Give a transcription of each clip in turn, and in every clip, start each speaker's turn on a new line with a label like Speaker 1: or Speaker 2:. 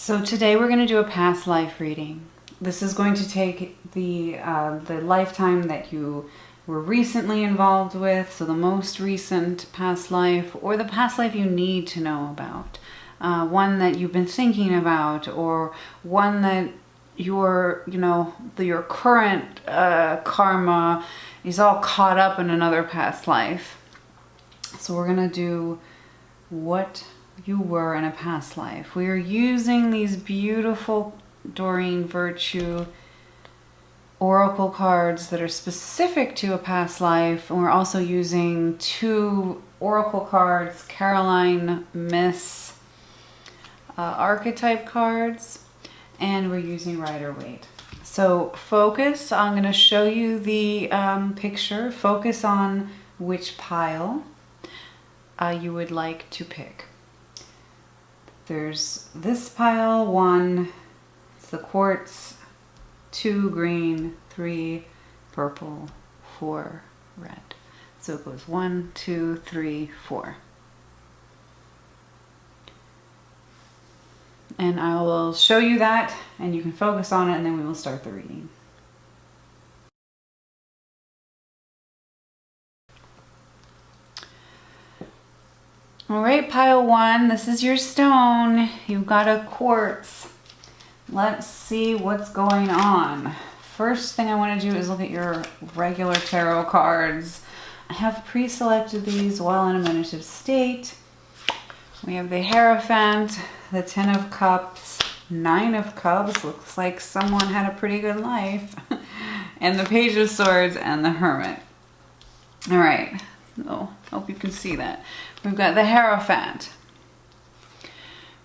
Speaker 1: So today we're going to do a past life reading. This is going to take the lifetime that you were recently involved with, so the most recent past life, or the past life you need to know about. One that you've been thinking about, or one that your current karma is all caught up in another past life. So we're going to do what you were in a past life. We are using these beautiful Doreen Virtue oracle cards that are specific to a past life, and we're also using two oracle cards, Caroline Miss archetype cards, and we're using Rider-Waite. So focus, I'm going to show you the picture. Focus on which pile you would like to pick. There's this pile, 1, it's the quartz, 2 green, 3 purple, 4 red. So it goes 1, 2, 3, 4. And I will show you that, and you can focus on it, and then we will start the reading. All right, pile 1, this is your stone. You've got a quartz. Let's see what's going on. First thing I want to do is look at your regular tarot cards. I have pre-selected these while in a meditative state. We have the Hierophant, the 10 of Cups, 9 of Cups. Looks like someone had a pretty good life. And the Page of Swords and the Hermit. All right. Oh, hope you can see that. We've got the Hierophant.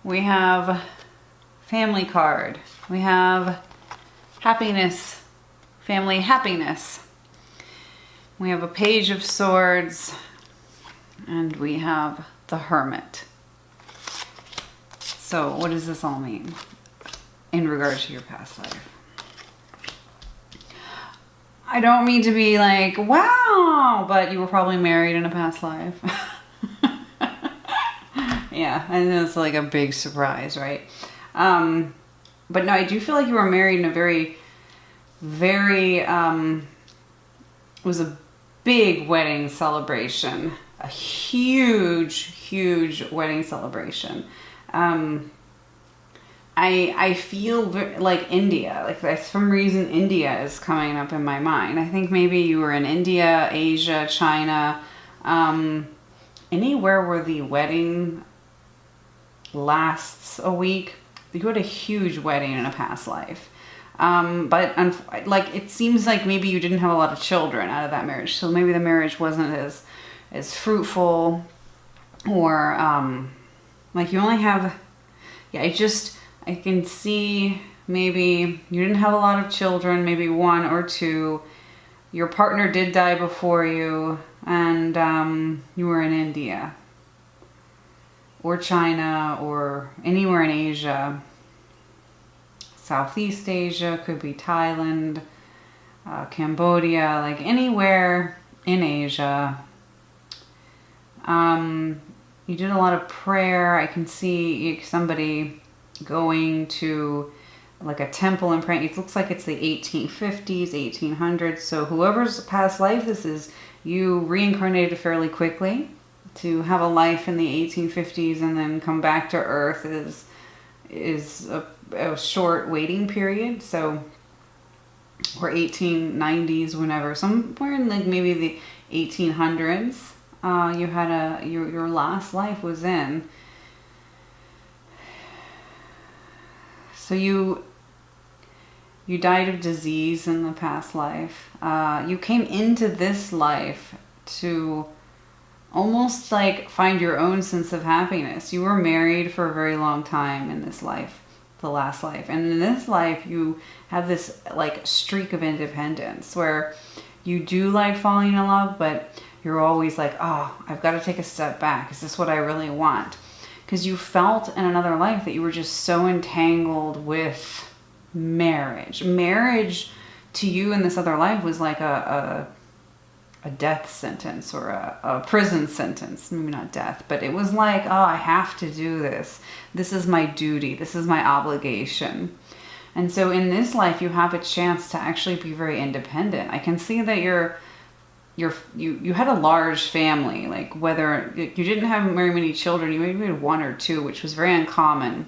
Speaker 1: We have family card. We have happiness, family happiness. We have a Page of Swords, and we have the Hermit. So what does this all mean in regards to your past life? I don't mean to be like, wow, but you were probably married in a past life. Yeah, and it's like a big surprise, right? But no, I do feel like you were married in a very, it was a big wedding celebration. A huge, huge wedding celebration. I feel like India, like for some reason India is coming up in my mind. I think maybe you were in India, Asia, China, anywhere where the wedding lasts a week. You had a huge wedding in a past life. But like it seems like maybe you didn't have a lot of children out of that marriage. So maybe the marriage wasn't as fruitful, or like you only have, yeah, I can see maybe you didn't have a lot of children, maybe 1 or 2. Your partner did die before you, and you were in India or China or anywhere in Asia. Southeast Asia, could be Thailand, Cambodia, like anywhere in Asia. You did a lot of prayer. I can see somebody going to like a temple and praying. It looks like it's the 1850s, 1800s. So whoever's past life this is, you reincarnated fairly quickly to have a life in the 1850s and then come back to Earth is a short waiting period. So, or 1890s, whenever, somewhere in like maybe the 1800s, you had your last life was in. So you died of disease in the past life. You came into this life to almost like find your own sense of happiness. You were married for a very long time in this life, the last life. And in this life, you have this like streak of independence where you do like falling in love, but you're always like, oh, I've got to take a step back. Is this what I really want? Because you felt in another life that you were just so entangled with marriage. Marriage to you in this other life was like a a death sentence or a prison sentence. Maybe not death, but it was like, oh, I have to do this. This is my duty. This is my obligation. And so in this life, you have a chance to actually be very independent. I can see that you had a large family, like whether you didn't have very many children, you maybe had one or two, which was very uncommon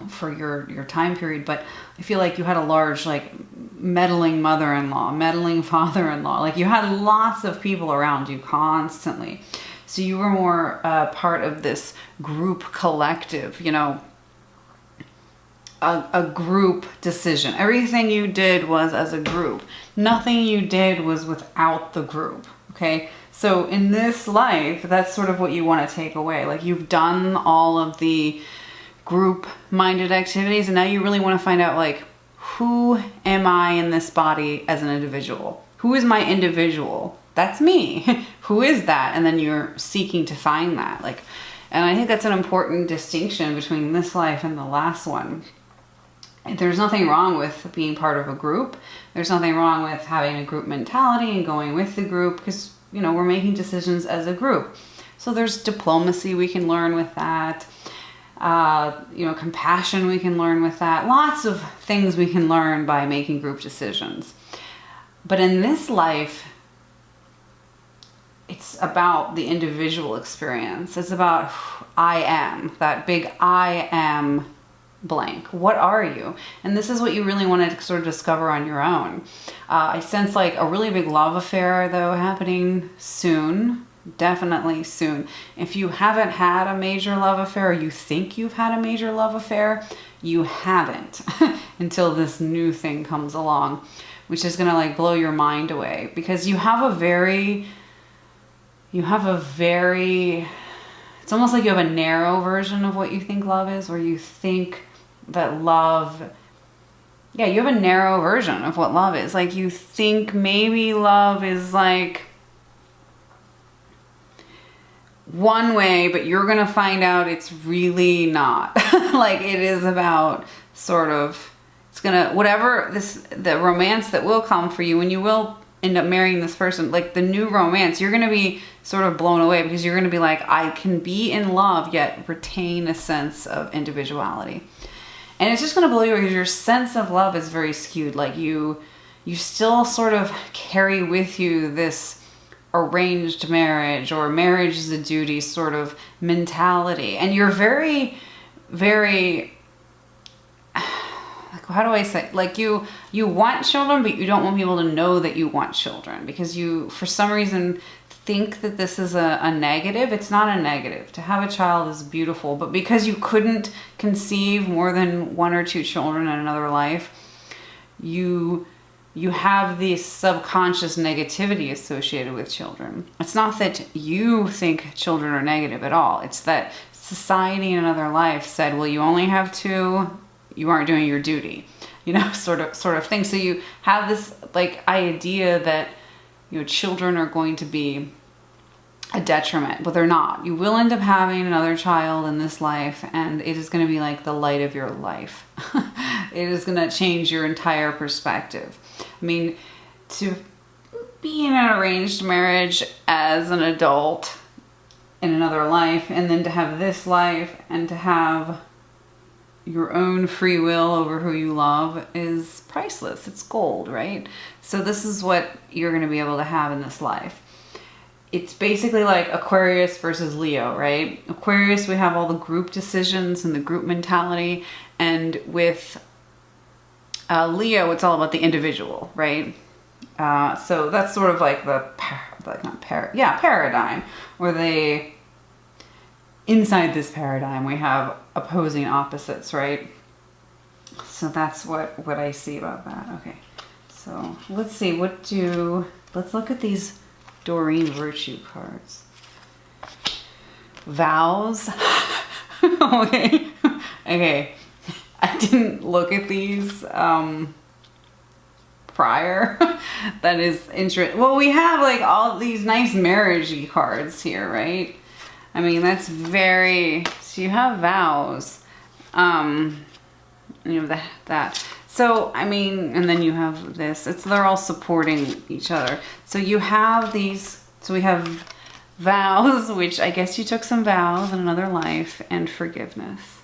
Speaker 1: for your time period. But I feel like you had a large, like, meddling mother-in-law, meddling father-in-law. Like, you had lots of people around you constantly. So you were more part of this group collective, you know, a group decision. Everything you did was as a group. Nothing you did was without the group, okay? So in this life, that's sort of what you want to take away. Like, you've done all of the group-minded activities, and now you really want to find out, like, who am I in this body as an individual? Who is my individual? That's me. Who is that? And then you're seeking to find that. Like, and I think that's an important distinction between this life and the last one. There's nothing wrong with being part of a group. There's nothing wrong with having a group mentality and going with the group, because, you know, we're making decisions as a group. So there's diplomacy we can learn with that. You know, compassion we can learn with that. Lots of things we can learn by making group decisions. But in this life, it's about the individual experience. It's about I am, that big I am blank. What are you? And this is what you really want to sort of discover on your own. I sense like a really big love affair, though, happening soon. Definitely soon. If you haven't had a major love affair, or you think you've had a major love affair, you haven't until this new thing comes along, which is going to like blow your mind away, because you have a very, it's almost like you have a narrow version of what you think love is, where you think that love, yeah, you have a narrow version of what love is. Like, you think maybe love is like one way, but you're going to find out it's really not. Like, it is about sort of, it's going to, whatever the romance that will come for you, and you will end up marrying this person, like the new romance, you're going to be sort of blown away, because you're going to be like, I can be in love yet retain a sense of individuality. And it's just going to blow you away, because your sense of love is very skewed. Like, you still sort of carry with you this arranged marriage, or marriage is a duty sort of mentality. And you're very, very, like, how do I say, like, you want children, but you don't want people to know that you want children, because you, for some reason, think that this is a negative. It's not a negative. To have a child is beautiful, but because you couldn't conceive more than one or two children in another life, you have this subconscious negativity associated with children. It's not that you think children are negative at all. It's that society in another life said, well, you only have two, you aren't doing your duty, you know, sort of thing. So you have this like idea that, you know, children are going to be a detriment, but they're not. You will end up having another child in this life, and it is going to be like the light of your life. It is going to change your entire perspective. I mean, to be in an arranged marriage as an adult in another life, and then to have this life, and to have your own free will over who you love, is priceless. It's gold, right? So this is what you're going to be able to have in this life. It's basically like Aquarius versus Leo, right? Aquarius, we have all the group decisions and the group mentality. And with Leo, it's all about the individual, right? So that's sort of like the paradigm, where inside this paradigm, we have opposing opposites, right? So that's what I see about that. Okay, so let's see, let's look at these Doreen Virtue cards. Vows. Okay. I didn't look at these prior. That is interesting. Well, we have like all these nice marriage-y cards here, right? I mean, that's very, so you have vows. You know, that. So, I mean, and then you have this. They're all supporting each other. So you have these, so we have vows, which I guess you took some vows in another life, and forgiveness.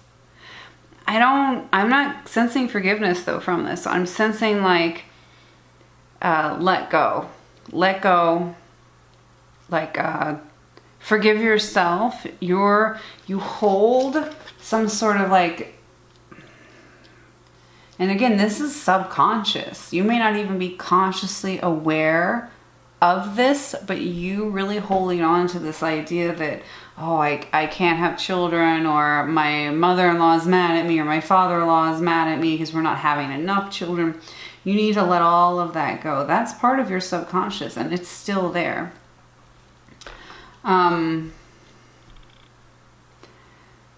Speaker 1: I'm not sensing forgiveness though from this. So I'm sensing like, let go, like, forgive yourself. You hold some sort of like, and again, this is subconscious. You may not even be consciously aware of this, but you really holding on to this idea that, oh, I can't have children, or my mother-in-law is mad at me, or my father-in-law is mad at me because we're not having enough children. You need to let all of that go. That's part of your subconscious, and it's still there. Like,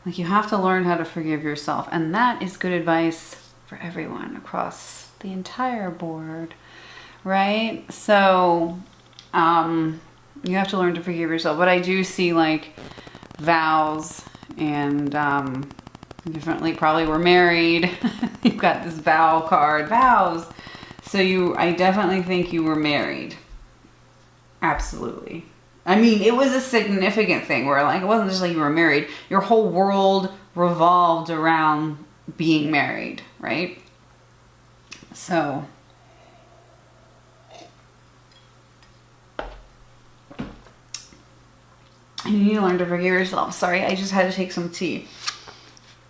Speaker 1: you have to learn how to forgive yourself, and that is good advice for everyone across the entire board, right? So you have to learn to forgive yourself. But I do see like vows, and differently probably were married. You've got this vow card, vows. So I definitely think you were married. Absolutely. I mean, it was a significant thing where like, it wasn't just like you were married. Your whole world revolved around being married, right? So you need to learn to forgive yourself. Sorry, I just had to take some tea.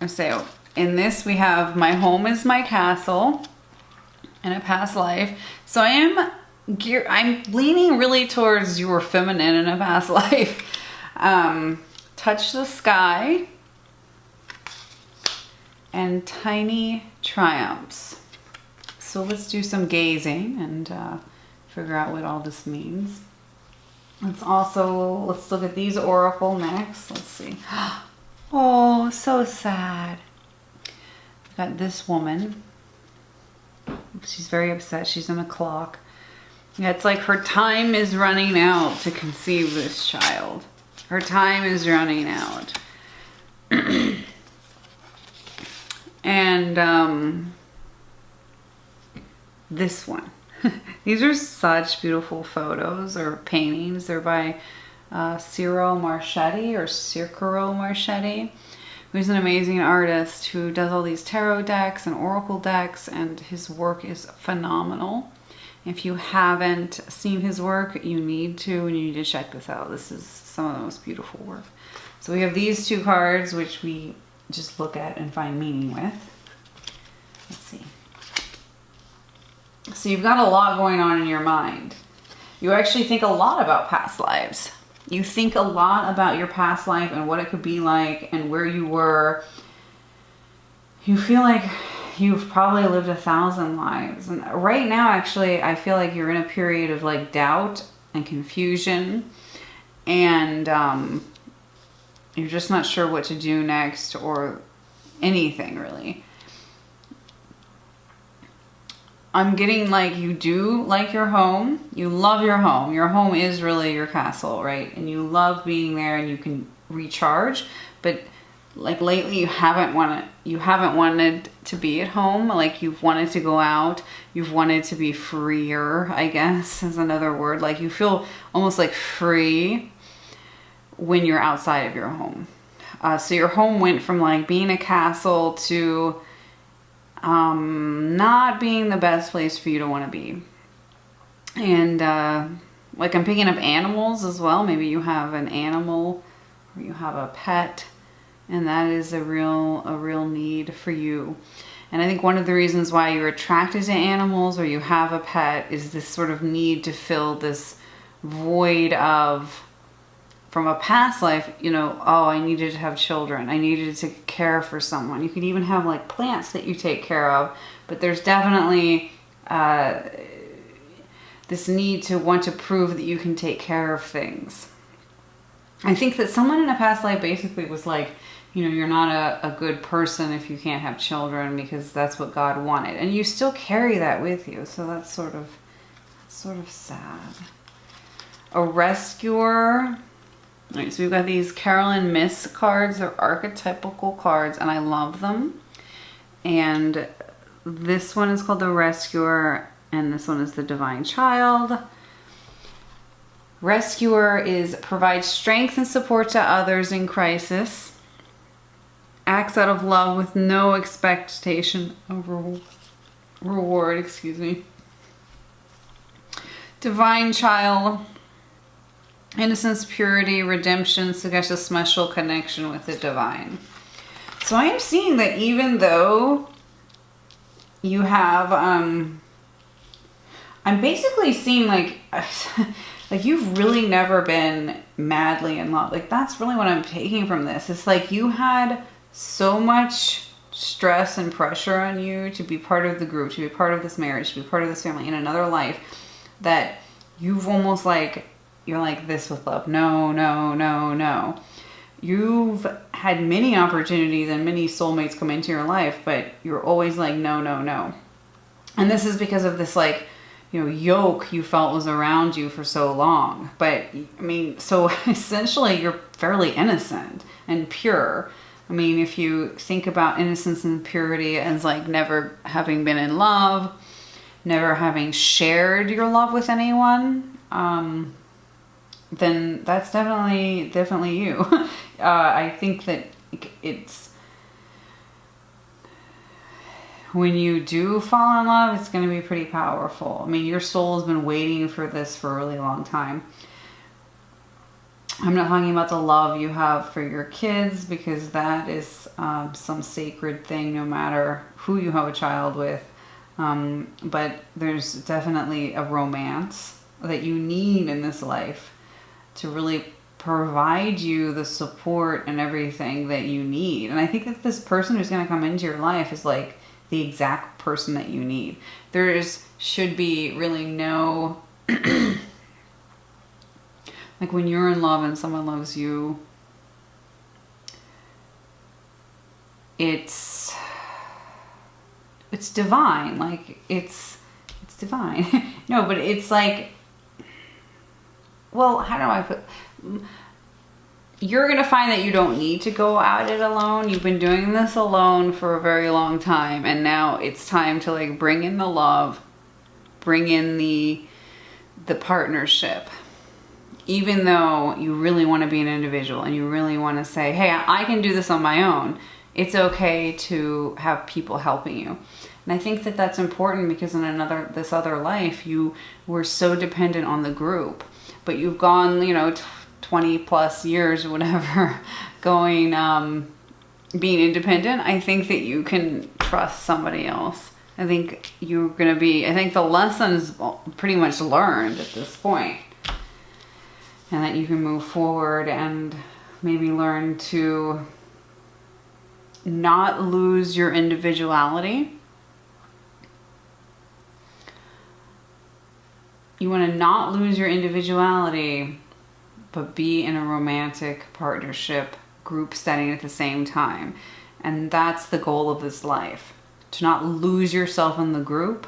Speaker 1: So in this we have my home is my castle in a past life. So I'm leaning really towards you were feminine in a past life. Touch the sky. And tiny triumphs. So let's do some gazing and figure out what all this means. Let's look at these oracle next. Let's see. Oh, so sad. We've got this woman. She's very upset. She's in a clock. Yeah, it's like her time is running out to conceive this child. Her time is running out. And this one. These are such beautiful photos or paintings. They're by Ciro Marchetti, who's an amazing artist who does all these tarot decks and oracle decks, and his work is phenomenal. If you haven't seen his work, you need to check this out. This is some of the most beautiful work. So we have these two cards, which we just look at and find meaning with. Let's see. So you've got a lot going on in your mind. You actually think a lot about past lives. You think a lot about your past life and what it could be like and where you were. You feel like you've probably lived 1,000 lives. And right now, actually, I feel like you're in a period of like doubt and confusion. And you're just not sure what to do next or anything really. I'm getting like you do like your home. You love your home. Your home is really your castle, right? And you love being there and you can recharge. But like lately you haven't wanted to be at home. Like you've wanted to go out. You've wanted to be freer, I guess is another word. Like you feel almost like free when you're outside of your home. So your home went from like being a castle to not being the best place for you to want to be. And like I'm picking up animals as well. Maybe you have an animal or you have a pet, and that is a real need for you. And I think one of the reasons why you're attracted to animals or you have a pet is this sort of need to fill this void of, from a past life, you know, oh, I needed to have children. I needed to care for someone. You could even have like plants that you take care of, but there's definitely this need to want to prove that you can take care of things. I think that someone in a past life basically was like, you know, you're not a good person if you can't have children because that's what God wanted. And you still carry that with you. So that's sort of sad. A rescuer. All right, so we've got these Carolyn Miss cards. They're archetypical cards, and I love them. And this one is called the Rescuer, and this one is the Divine Child. Rescuer is provides strength and support to others in crisis. Acts out of love with no expectation of reward, excuse me. Divine Child, innocence, purity, redemption, suggests a special connection with the divine. So I am seeing that even though you have, I'm basically seeing like you've really never been madly in love. Like that's really what I'm taking from this. It's like you had so much stress and pressure on you to be part of the group, to be part of this marriage, to be part of this family in another life, that you've almost like, you're like this with love. No, no, no, no. You've had many opportunities and many soulmates come into your life, but you're always like, no, no, no. And this is because of this like, you know, yoke you felt was around you for so long. But I mean, so essentially you're fairly innocent and pure. I mean, if you think about innocence and purity as like never having been in love, never having shared your love with anyone, then that's definitely you. I think that it's, when you do fall in love, it's going to be pretty powerful. I mean, your soul has been waiting for this for a really long time. I'm not talking about the love you have for your kids, because that is some sacred thing no matter who you have a child with. But there's definitely a romance that you need in this life to really provide you the support and everything that you need. And I think that this person who's going to come into your life is like the exact person that you need. Should be really no... like when you're in love and someone loves you, it's divine. Like it's divine. No, but it's like, well, how do I put... You're going to find that you don't need to go at it alone. You've been doing this alone for a very long time. And now it's time to like bring in the love, bring in the partnership. Even though you really want to be an individual and you really want to say, hey, I can do this on my own. It's okay to have people helping you. And I think that that's important, because in this other life, you were so dependent on the group, but you've gone, 20 plus years or whatever, going, being independent. I think that you can trust somebody else. I think the lesson's pretty much learned at this point, and that you can move forward and maybe learn to not lose your individuality. You want to not lose your individuality, but be in a romantic partnership group setting at the same time. And that's the goal of this life. To not lose yourself in the group,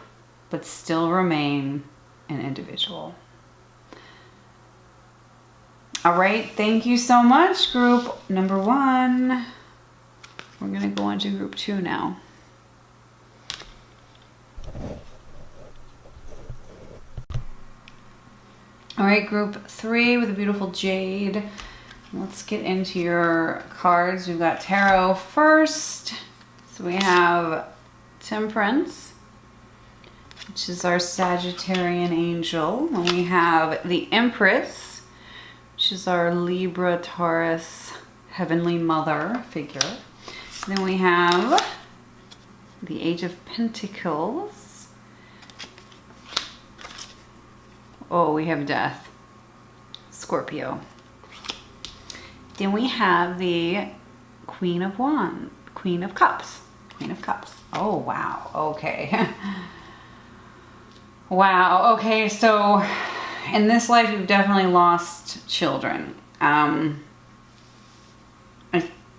Speaker 1: but still remain an individual. All right, thank you so much, group number 1. We're going to go on to group 2 now. All right, group 3 with a beautiful Jade. Let's get into your cards. We've got Tarot first. So we have Temperance, which is our Sagittarian angel. And we have the Empress, which is our Libra, Taurus, Heavenly Mother figure. Then we have the Age of Pentacles. Oh, we have Death, Scorpio. Then we have the Queen of Wands, Queen of Cups. Oh, wow. Okay. Wow. Okay. So in this life, you've definitely lost children.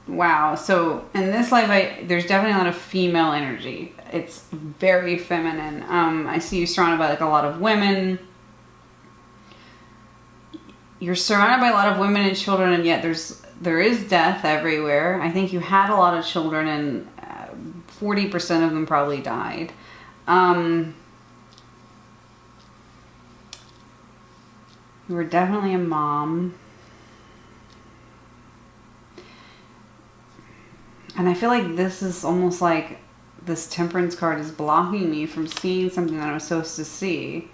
Speaker 1: Wow. So in this life, there's definitely a lot of female energy. It's very feminine. I see you surrounded by like a lot of women. You're surrounded by a lot of women and children, and yet there is death everywhere. I think you had a lot of children and 40% of them probably died. You were definitely a mom. And I feel like this is almost like this Temperance card is blocking me from seeing something that I'm supposed to see.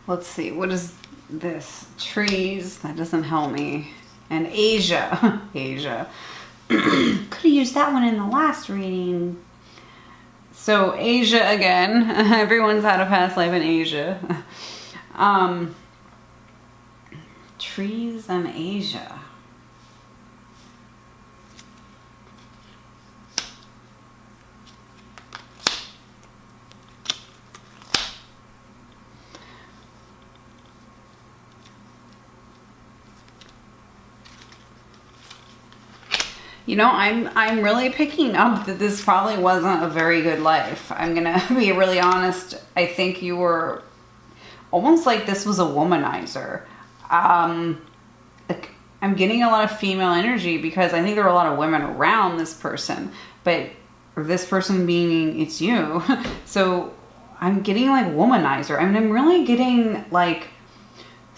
Speaker 1: Let's see. What is this? Trees. That doesn't help me. And Asia. Asia. Could have used that one in the last reading. So Asia again. Everyone's had a past life in Asia. Trees and Asia. You know, I'm really picking up that this probably wasn't a very good life. I'm gonna be really honest. I think you were almost like this was a womanizer. I'm getting a lot of female energy because I think there were a lot of women around this person, but or this person meaning it's you. So I'm getting like womanizer. I mean, I'm really getting like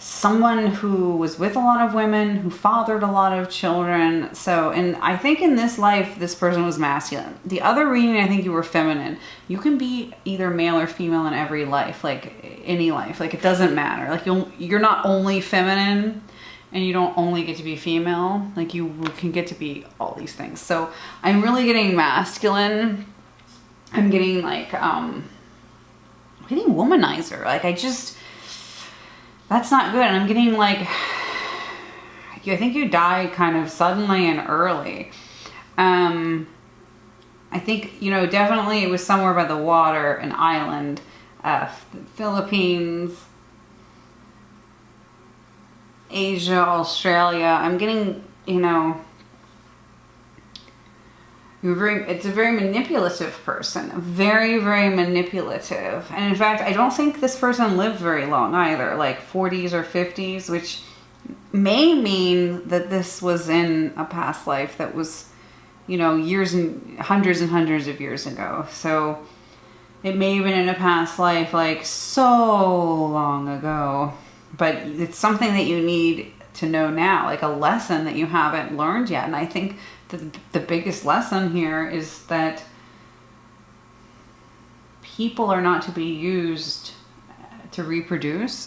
Speaker 1: someone who was with a lot of women, who fathered a lot of children. So, and I think in this life, this person was masculine. The other reading, I think you were feminine. You can be either male or female in every life, like any life. Like it doesn't matter. Like you're not only feminine and you don't only get to be female. Like you can get to be all these things. So I'm really getting masculine. I'm getting like, I'm getting womanizer. Like that's not good. And I'm getting like, I think you died kind of suddenly and early. I think, you know, definitely it was somewhere by the water, an island, Philippines, Asia, Australia. I'm getting, you know, it's a very manipulative person. Very, very manipulative. And in fact, I don't think this person lived very long either. Like 40s or 50s, which may mean that this was in a past life that was, you know, years and hundreds of years ago. So it may have been in a past life like so long ago. But it's something that you need to know now, like a lesson that you haven't learned yet. And I think the biggest lesson here is that people are not to be used to reproduce.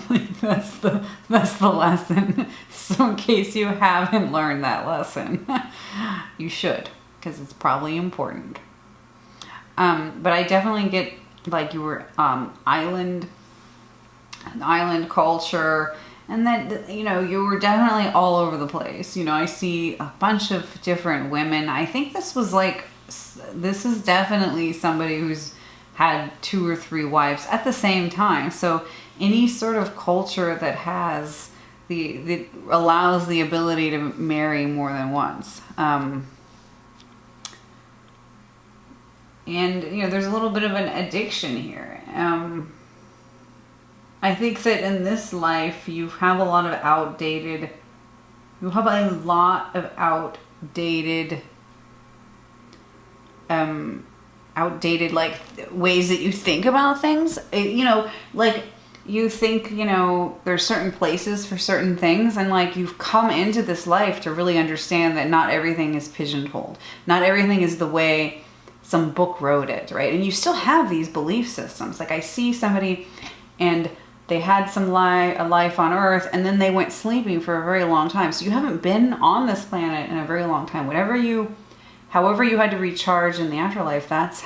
Speaker 1: Like that's the lesson. So in case you haven't learned that lesson, you should, because it's probably important. But I definitely get like you were island culture. And then, you know, you were definitely all over the place. You know, I see a bunch of different women. I think this is definitely somebody who's had 2 or 3 wives at the same time. So any sort of culture that has that allows the ability to marry more than once. And, you know, there's a little bit of an addiction here. I think that in this life, you have a lot of outdated like ways that you think about things. You know, like you think, you know, there's certain places for certain things, and like you've come into this life to really understand that not everything is pigeonholed. Not everything is the way some book wrote it, right? And you still have these belief systems. Like I see somebody and they had a life on Earth, and then they went sleeping for a very long time. So you haven't been on this planet in a very long time. However you had to recharge in the afterlife, that's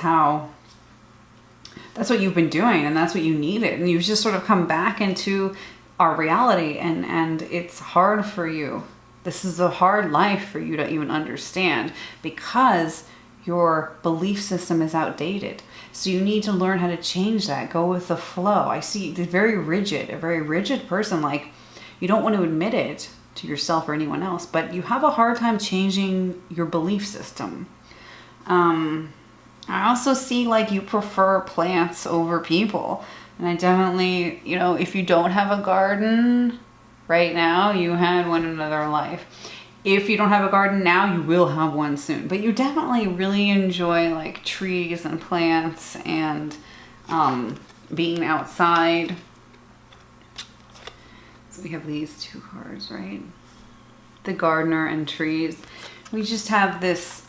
Speaker 1: what you've been doing, and that's what you needed. And you've just sort of come back into our reality, and it's hard for you. This is a hard life for you to even understand because your belief system is outdated. So you need to learn how to change that. Go with the flow. I see a very rigid person. Like you don't want to admit it to yourself or anyone else, but you have a hard time changing your belief system. I also see like you prefer plants over people. And I definitely, you know, if you don't have a garden, right now, you had one in another life. If you don't have a garden now, you will have one soon. But you definitely really enjoy like trees and plants and being outside. So we have these two cards, right? The gardener and trees. We just have this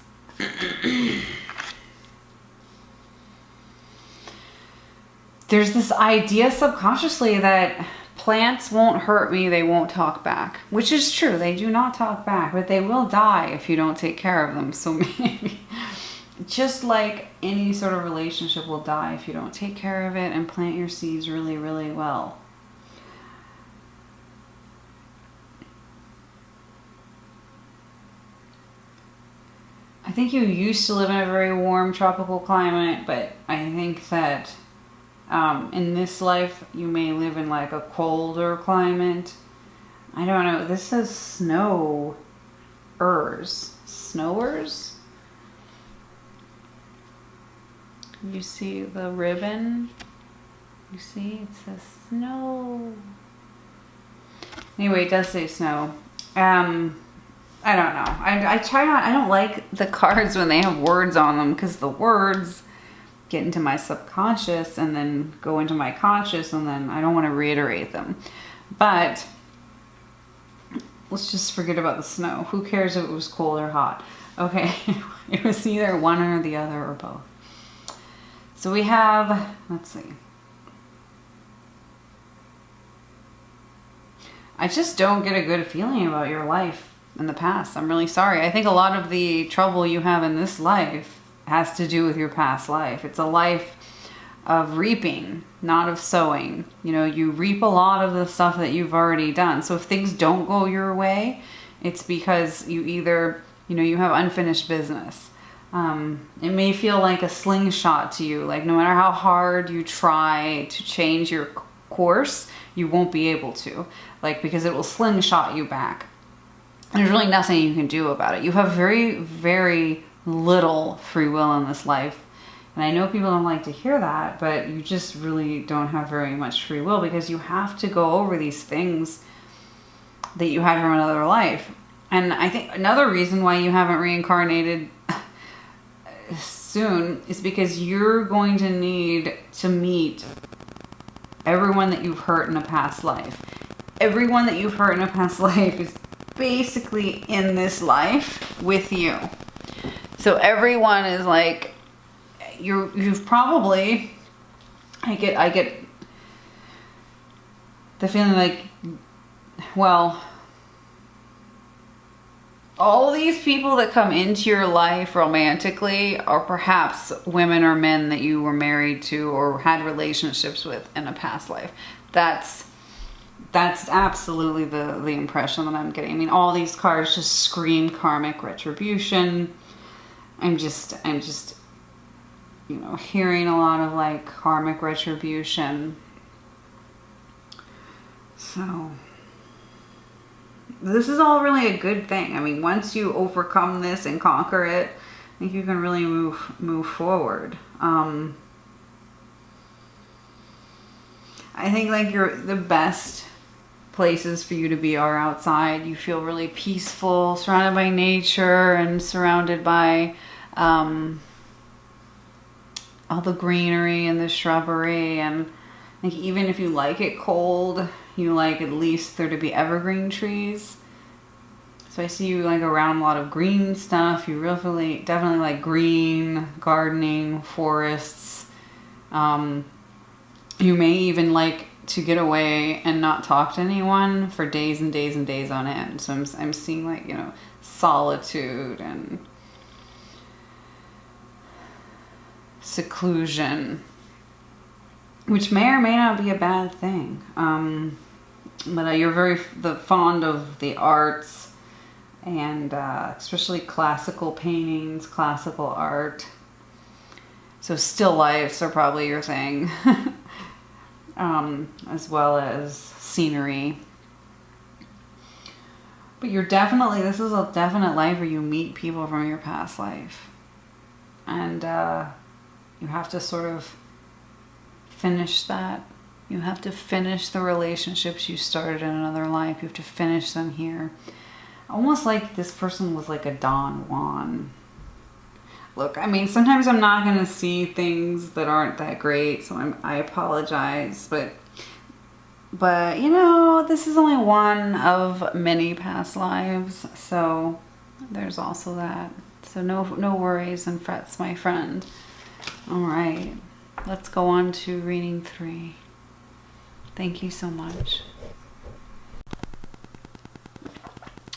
Speaker 1: there's this idea subconsciously that plants won't hurt me, they won't talk back. Which is true, they do not talk back, but they will die if you don't take care of them. So maybe, just like any sort of relationship will die if you don't take care of it and plant your seeds really, really well. I think you used to live in a very warm tropical climate, but I think that in this life you may live in like a colder climate. I don't know. This says snowers. Snowers? You see the ribbon? You see? It says snow. Anyway, it does say snow. I don't know. I try not, I don't like the cards when they have words on them because the words get into my subconscious and then go into my conscious and then I don't want to reiterate them. But let's just forget about the snow. Who cares if it was cold or hot? Okay, it was either one or the other or both. So we have, let's see. I just don't get a good feeling about your life in the past. I'm really sorry. I think a lot of the trouble you have in this life has to do with your past life. It's a life of reaping, not of sowing. You know, you reap a lot of the stuff that you've already done. So if things don't go your way, it's because you either, you know, you have unfinished business. It may feel like a slingshot to you. Like no matter how hard you try to change your course, you won't be able to. Like because it will slingshot you back. There's really nothing you can do about it. You have very, very little free will in this life. And I know people don't like to hear that, but you just really don't have very much free will because you have to go over these things that you had from another life. And I think another reason why you haven't reincarnated soon is because you're going to need to meet everyone that you've hurt in a past life. Everyone that you've hurt in a past life is basically in this life with you. So everyone is like, you've probably, I get the feeling like, well, all these people that come into your life romantically are perhaps women or men that you were married to or had relationships with in a past life. That's absolutely the impression that I'm getting. I mean, all these cards just scream karmic retribution. I'm just, you know, hearing a lot of like karmic retribution. So this is all really a good thing. I mean, once you overcome this and conquer it, I think you can really move forward. I think like the best places for you to be are outside. You feel really peaceful, surrounded by nature and surrounded by all the greenery and the shrubbery. And I think even if you like it cold, you like at least there to be evergreen trees. So I see you like around a lot of green stuff. You really definitely like green, gardening, forests. You may even like to get away and not talk to anyone for days and days and days on end. So I'm seeing like, you know, solitude and seclusion, which may or may not be a bad thing. But you're very fond of the arts and especially classical paintings, classical art. So still lifes are probably your thing. As well as scenery. But you're definitely, this is a definite life where you meet people from your past life. And you have to sort of finish that You have to finish the relationships you started in another life. You have to finish them here. Almost like this person was like a Don Juan. Look, I mean, sometimes I'm not going to see things that aren't that great, so I apologize. But you know, this is only one of many past lives, so there's also that. So no worries and frets, my friend. All right, let's go on to reading 3. Thank you so much.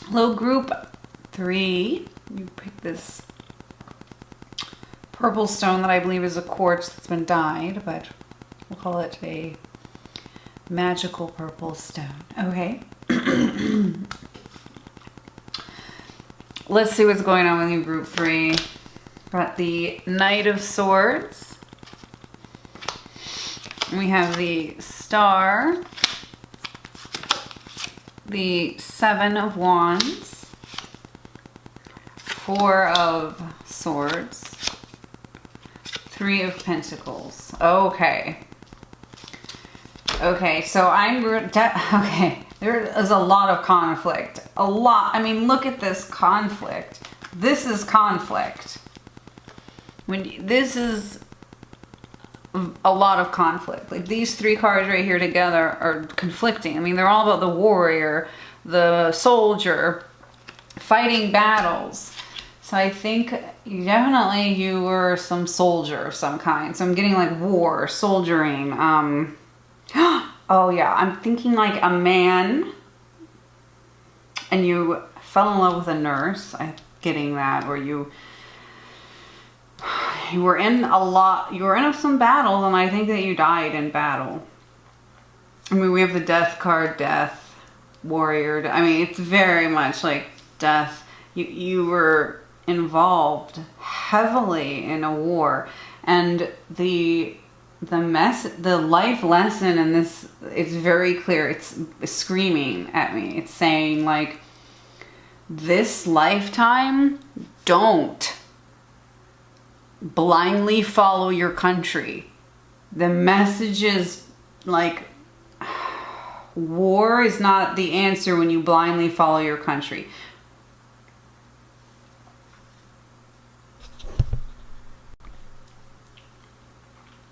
Speaker 1: Hello, group 3. You picked this purple stone that I believe is a quartz that's been dyed, but we'll call it a magical purple stone. Okay. Let's see what's going on with you, group 3. Got the Knight of Swords. We have the Star, the 7 of Wands, 4 of Swords, 3 of Pentacles. Okay. Okay, so okay, there is a lot of conflict. A lot. I mean, look at this conflict. This is conflict. This is a lot of conflict. Like, these 3 cards right here together are conflicting. I mean, they're all about the warrior, the soldier, fighting battles. So I think you were some soldier of some kind. So I'm getting like war, soldiering. Oh yeah, I'm thinking like a man and you fell in love with a nurse. I'm getting that. Or you were in some battles, and I think that you died in battle. I mean, we have the death card, death, warrior. I mean, it's very much like death. You were involved heavily in a war, and the life lesson in this, it's very clear. It's screaming at me. It's saying, like, this lifetime, don't blindly follow your country. The message is like, war is not the answer when you blindly follow your country.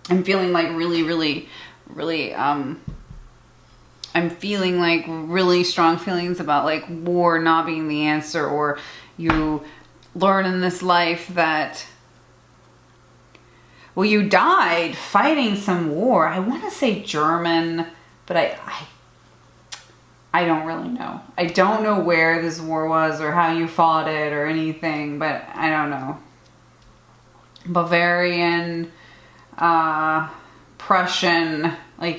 Speaker 1: I'm feeling like really I'm feeling like really strong feelings about like war not being the answer, or you learn in this life that, well, you died fighting some war. I want to say German, but I don't really know. I don't know where this war was or how you fought it or anything, but I don't know. Bavarian, Prussian, like,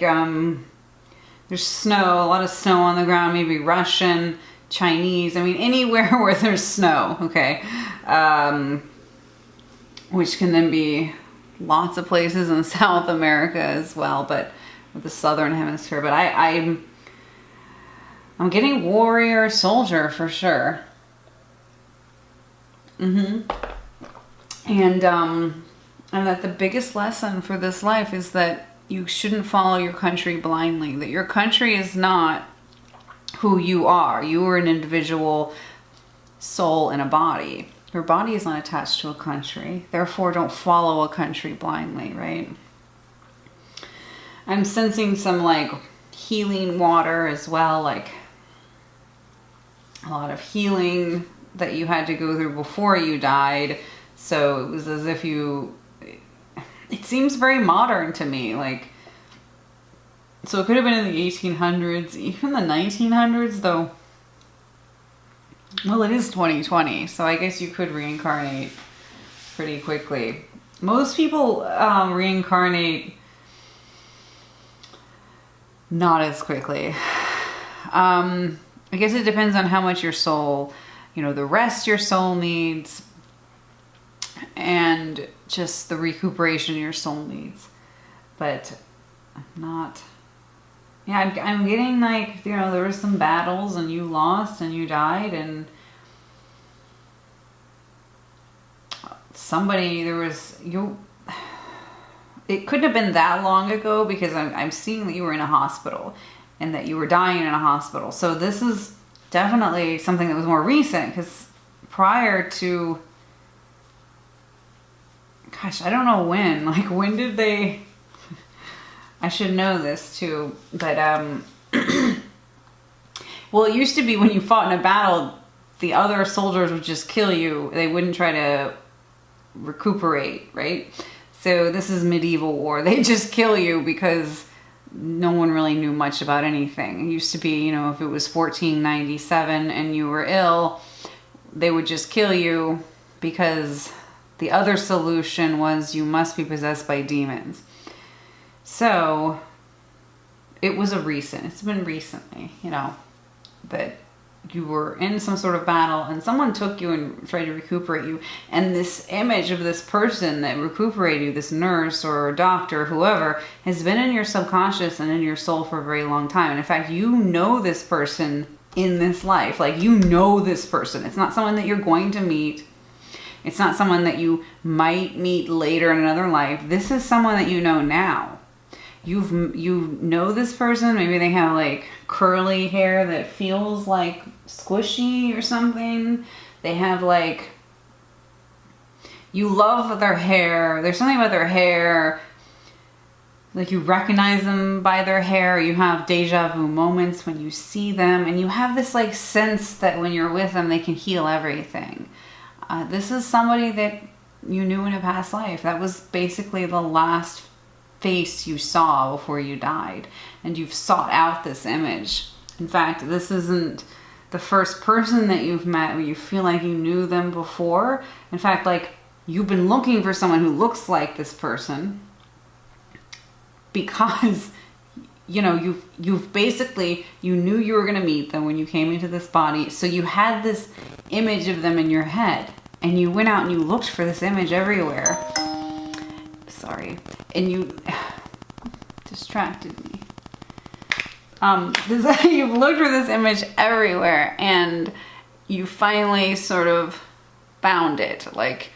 Speaker 1: there's snow, a lot of snow on the ground, maybe Russian, Chinese. I mean, anywhere where there's snow, okay? Which can then be lots of places in South America as well, but with the southern hemisphere. But I'm getting warrior, soldier for sure. And that the biggest lesson for this life is that you shouldn't follow your country blindly. That your country is not who you are. You are an individual soul in a body. Your body is not attached to a country. Therefore, don't follow a country blindly, right? I'm sensing some like healing water as well, like a lot of healing that you had to go through before you died. So it was as if it seems very modern to me. Like, so it could have been in the 1800s, even the 1900s, though. Well, it is 2020, so I guess you could reincarnate pretty quickly. Most people reincarnate not as quickly. I guess it depends on how much your soul, the rest your soul needs, and just the recuperation your soul needs. But I'm getting like, there were some battles and you lost and you died, and it couldn't have been that long ago because I'm seeing that you were in a hospital and that you were dying in a hospital. So this is definitely something that was more recent, because prior to, gosh, I don't know when. Like, when did they... I should know this too, but well, it used to be when you fought in a battle, the other soldiers would just kill you. They wouldn't try to recuperate, right? So this is medieval war. They just kill you because no one really knew much about anything. It used to be, you know, if it was 1497 and you were ill, they would just kill you because the other solution was you must be possessed by demons. So it's been recently, you know, that you were in some sort of battle and someone took you and tried to recuperate you. And this image of this person that recuperated you, this nurse or doctor, whoever, has been in your subconscious and in your soul for a very long time. And in fact, you know this person in this life. Like, you know this person. It's not someone that you're going to meet. It's not someone that you might meet later in another life. This is someone that you know now. You know this person. Maybe they have like curly hair that feels like squishy or something. They have like, you love their hair. There's something about their hair. Like, you recognize them by their hair. You have deja vu moments when you see them. And you have this like sense that when you're with them, they can heal everything. This is somebody that you knew in a past life. That was basically the last face you saw before you died, and you've sought out this image. In fact, this isn't the first person that you've met where you feel like you knew them before. In fact, like, you've been looking for someone who looks like this person because, you know, you've basically, you knew you were going to meet them when you came into this body. So you had this image of them in your head, and you went out and you looked for this image everywhere. Sorry. And you distracted me. You've looked for this image everywhere, and you finally sort of found it. Like,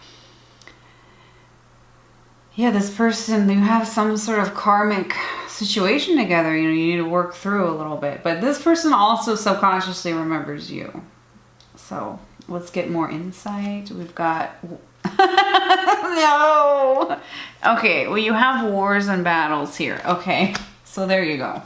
Speaker 1: yeah, this person, you have some sort of karmic situation together. You know, you need to work through a little bit. But this person also subconsciously remembers you. So let's get more insight. We've got... No. Okay, well, you have wars and battles here. Okay, so there you go.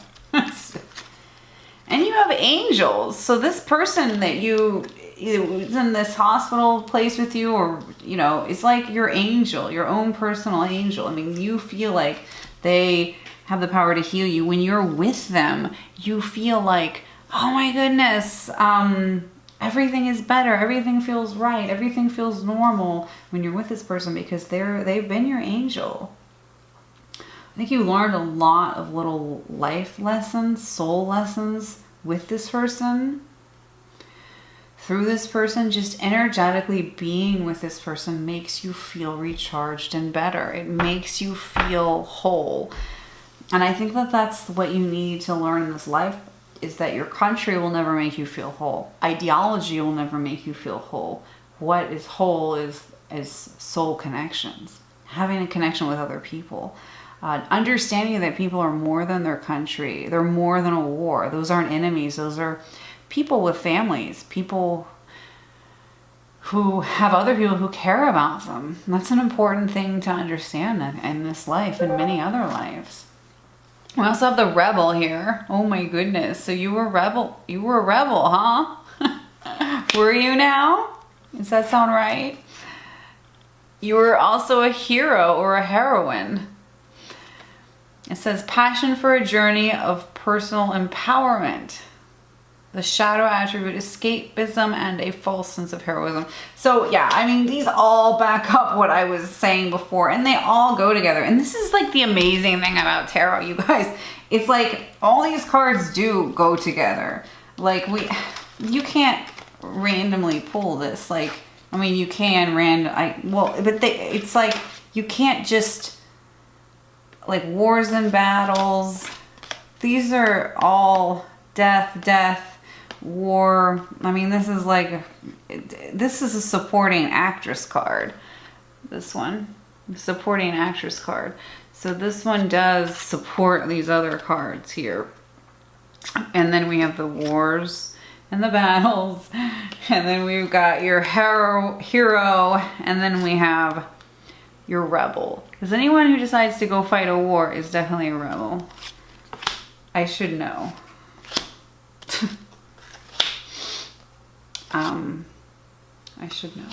Speaker 1: And you have angels. So this person that you is in this hospital place with you, or, you know, it's like your angel, your own personal angel. I mean, you feel like they have the power to heal you. When you're with them, you feel like, oh my goodness, everything is better. Everything feels right. Everything feels normal when you're with this person because they've been your angel. I think you learned a lot of little life lessons, soul lessons with this person. Through this person, just energetically being with this person makes you feel recharged and better. It makes you feel whole. And I think that that's what you need to learn in this life, is that your country will never make you feel whole. Ideology will never make you feel whole. What is whole is soul connections. Having a connection with other people. Understanding that people are more than their country. They're more than a war. Those aren't enemies. Those are people with families. People who have other people who care about them. And that's an important thing to understand in this life and many other lives. We also have the rebel here. Oh my goodness. So you were a rebel. You were a rebel, huh? Were you now? Does that sound right? You were also a hero or a heroine. It says passion for a journey of personal empowerment. The shadow attribute, escapism, and a false sense of heroism. So yeah, I mean, these all back up what I was saying before, and they all go together. And this is like the amazing thing about tarot, you guys. It's like all these cards do go together. Like, you can't randomly pull this. Like, I mean, you can it's like you can't just, like, wars and battles. These are all death, war. I mean, this is a supporting actress card. This one, supporting actress card. So this one does support these other cards here. And then we have the wars and the battles. And then we've got your hero. And then we have your rebel. Because anyone who decides to go fight a war is definitely a rebel. I should know. I should know.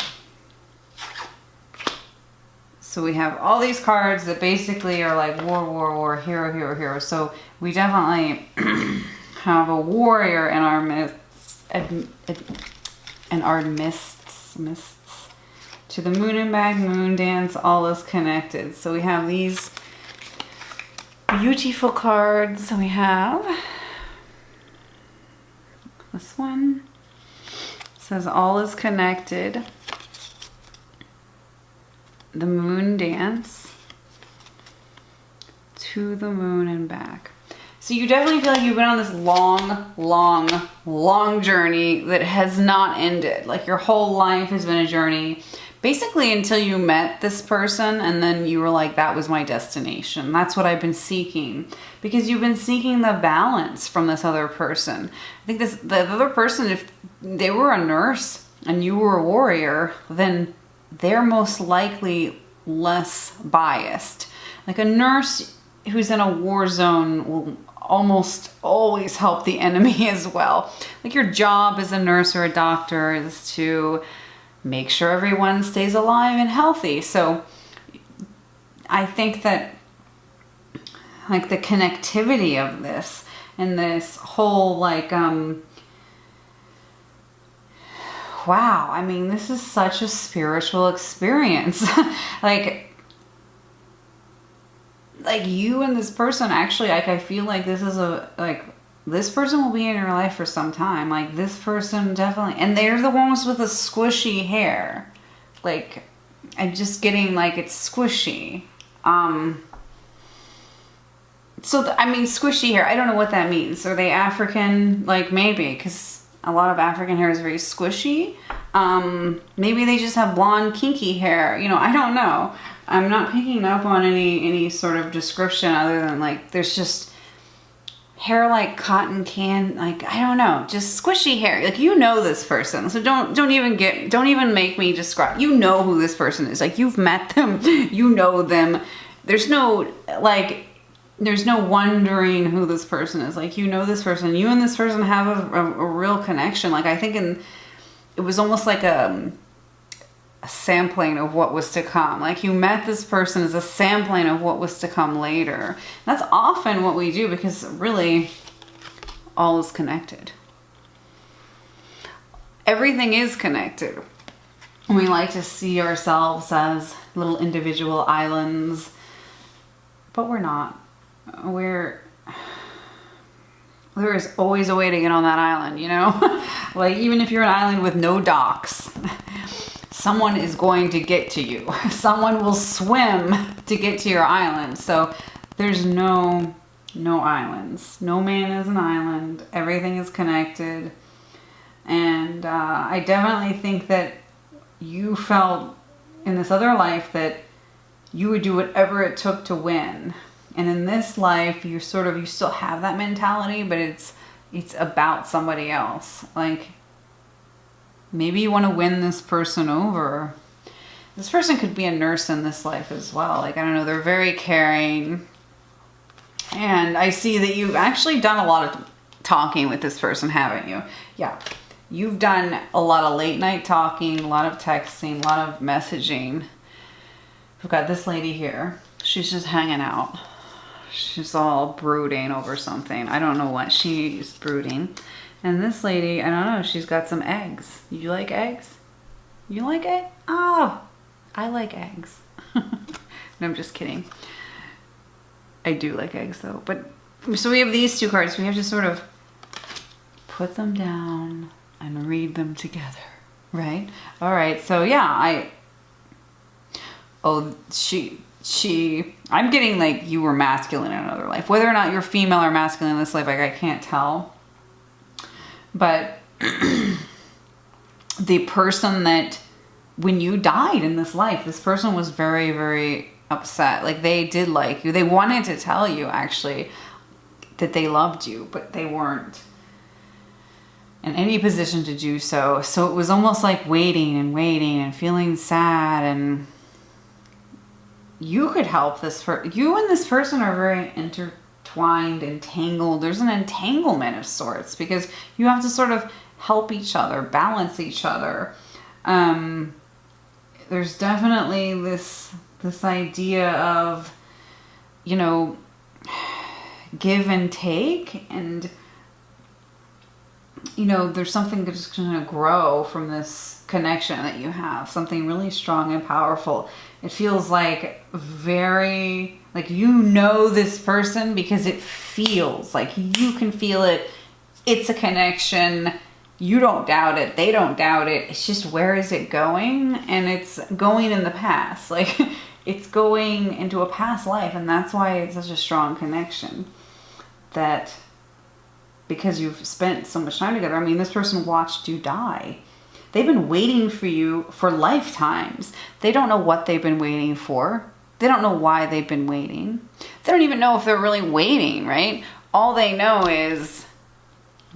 Speaker 1: So we have all these cards that basically are like war, hero, hero, hero. So we definitely have a warrior in our midst, mists. To the moon and back, moon dance, all is connected. So we have these beautiful cards. We have this one. It says all is connected. The moon dance. To the moon and back. So you definitely feel like you've been on this long journey that has not ended. Like your whole life has been a journey. Basically until you met this person and then you were like, that was my destination. That's what I've been seeking. Because you've been seeking the balance from this other person. I think the other person, if they were a nurse and you were a warrior, then they're most likely less biased. Like a nurse who's in a war zone will almost always help the enemy as well. Like your job as a nurse or a doctor is to make sure everyone stays alive and healthy. So I think that like the connectivity of this and this whole like, wow, I mean, this is such a spiritual experience. like you and this person actually, like, I feel like this is this person will be in your life for some time. Like this person definitely, and they're the ones with the squishy hair. Like I'm just getting like it's squishy. I mean, squishy hair, I don't know what that means. Are they African? Like maybe, because a lot of African hair is very squishy. Maybe they just have blonde kinky hair. You know, I don't know. I'm not picking up on any sort of description other than like there's just hair like cotton like I don't know, just squishy hair. Like you know this person, so don't even make me describe. You know who this person is. Like you've met them, you know them. There's no wondering who this person is. Like you know this person. You and this person have a real connection. Like I think it was almost like a sampling of what was to come. Like you met this person as a sampling of what was to come later. That's often what we do because really all is connected. Everything is connected. We like to see ourselves as little individual islands, but we're not. There is always a way to get on that island, you know? Like even if you're an island with no docks, someone is going to get to you. Someone will swim to get to your island. So there's no islands. No man is an island. Everything is connected. And I definitely think that you felt in this other life that you would do whatever it took to win. And in this life, you still have that mentality, but it's about somebody else. Like, maybe you want to win this person over. This person could be a nurse in this life as well. Like, I don't know, they're very caring. And I see that you've actually done a lot of talking with this person, haven't you? Yeah. You've done a lot of late night talking, a lot of texting, a lot of messaging. We've got this lady here. She's just hanging out. She's all brooding over something. I don't know what she's brooding. And this lady, I don't know, she's got some eggs. You like eggs? You like eggs? Oh, I like eggs. No, I'm just kidding. I do like eggs though. But so we have these two cards. We have to sort of put them down and read them together, right? All right. So yeah, I'm getting like you were masculine in another life. Whether or not you're female or masculine in this life, like I can't tell. But the person that when you died in this life, this person was very, very upset. Like they did like you. They wanted to tell you actually that they loved you, but they weren't in any position to do so. So it was almost like waiting and feeling sad. And you could help this. You and this person are very intertwined, entangled. There's an entanglement of sorts because you have to sort of help each other, balance each other. There's definitely this idea of, you know, give and take, and you know, there's something that's just going to grow from this connection that you have, something really strong and powerful. It feels like very, like you know this person because it feels like you can feel it. It's a connection. You don't doubt it. They don't doubt it. It's just, where is it going? And it's going in the past. Like it's going into a past life. And that's why it's such a strong connection. That because you've spent so much time together. I mean, this person watched you die. They've been waiting for you for lifetimes. They don't know what they've been waiting for. They don't know why they've been waiting. They don't even know if they're really waiting, right? All they know is